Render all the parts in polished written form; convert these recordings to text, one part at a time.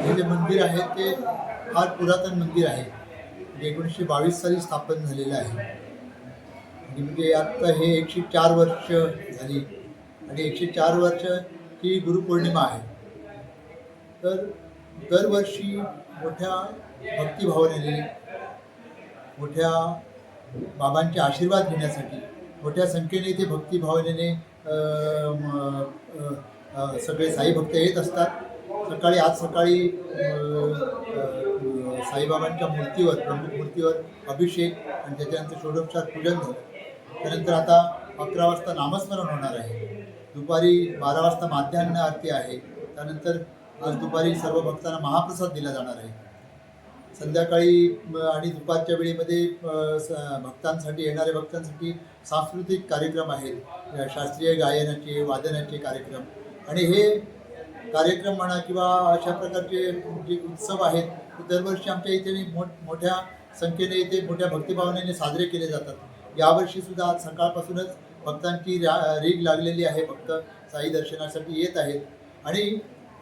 हे जे मंदिर आहे ते फार पुरातन मंदिर आहे. 1922 साली स्थापन झालेलं आहे. आणि म्हणजे आता हे 104 वर्ष झाली आणि 104 वर्ष ही गुरुपौर्णिमा आहे. तर दरवर्षी मोठ्या भक्तिभावनेने, मोठ्या बाबांचे आशीर्वाद घेण्यासाठी मोठ्या संख्येने इथे भक्तिभावनेने सगळे साई भक्त येत असतात. आज सकाळी साईबाबांच्या मूर्तीवर, प्रमुख मूर्तीवर अभिषेक आणि त्याच्यानंतर षोडोपचार पूजन झालं. त्यानंतर आता 11 वाजता नामस्मरण होणार आहे. दुपारी 12 वाजता माध्यान्ह आरती आहे. त्यानंतर आज दुपारी सर्व भक्तांना महाप्रसाद दिला जाणार आहे. संध्याकाळी आणि दुपारच्या वेळेमध्ये भक्तांसाठी, येणाऱ्या भक्तांसाठी सांस्कृतिक कार्यक्रम आहेत. शास्त्रीय गायनाचे, वादनाचे कार्यक्रम. आणि हे कार्यक्रम म्हणा किंवा अशा प्रकारचे जे उत्सव आहेत ते दरवर्षी आमच्या इथे मोठ्या संख्येने इथे मोठ्या भक्तिभावनेने साजरे केले जातात. यावर्षीसुद्धा आज सकाळपासूनच भक्तांची रीग लागलेली आहे. भक्त साई दर्शनासाठी येत आहेत. आणि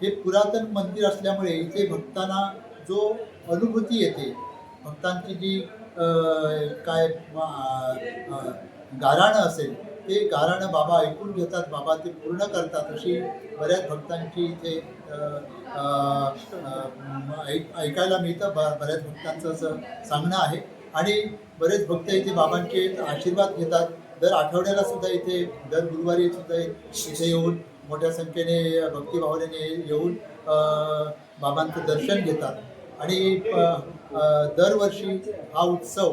हे पुरातन मंदिर असल्यामुळे इथे भक्तांना जो अनुभूती येते, भक्तांची जी काय गाऱ्हाणं असेल ते गाऱ्हाणं बाबा ऐकून घेतात, बाबा ते पूर्ण करतात. अशी बऱ्याच भक्तांची इथे ऐकायला मिळतं. बऱ्याच भक्तांचं असं सांगणं आहे. आणि बरेच भक्त इथे बाबांचे आशीर्वाद घेतात. दर आठवड्याला सुद्धा इथे, दर गुरुवारी सुद्धा इथे येऊन मोठ्या संख्येने भक्तिभावनेने येऊन बाबांचं दर्शन घेतात. आणि दरवर्षी हा उत्सव,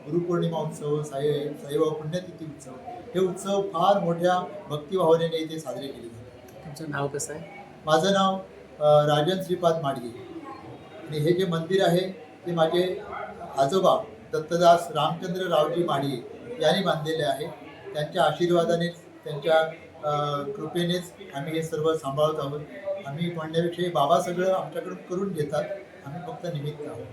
गुरुपौर्णिमा उत्सव, साईबाबा पुण्यतिथी उत्सव, हे उत्सव फार मोठ्या भक्तिभावनेने इथे साजरे केले जातात. तुमचं नाव कसं आहे? माझं नाव राजन श्रीपाद माडगे. आणि हे जे मंदिर आहे ते माझे आजोबा दत्तदास रामचंद्र रावजी माडगे यांनी बांधलेले आहे. त्यांच्या आशीर्वादानेच, त्यांच्या कृपेनेच आम्ही हे सर्व सांभाळत आहोत. आम्ही म्हणण्यापेक्षा बाबा सगळं आमच्याकडून करून घेतात. आम्ही फक्त निमित्त आहोत.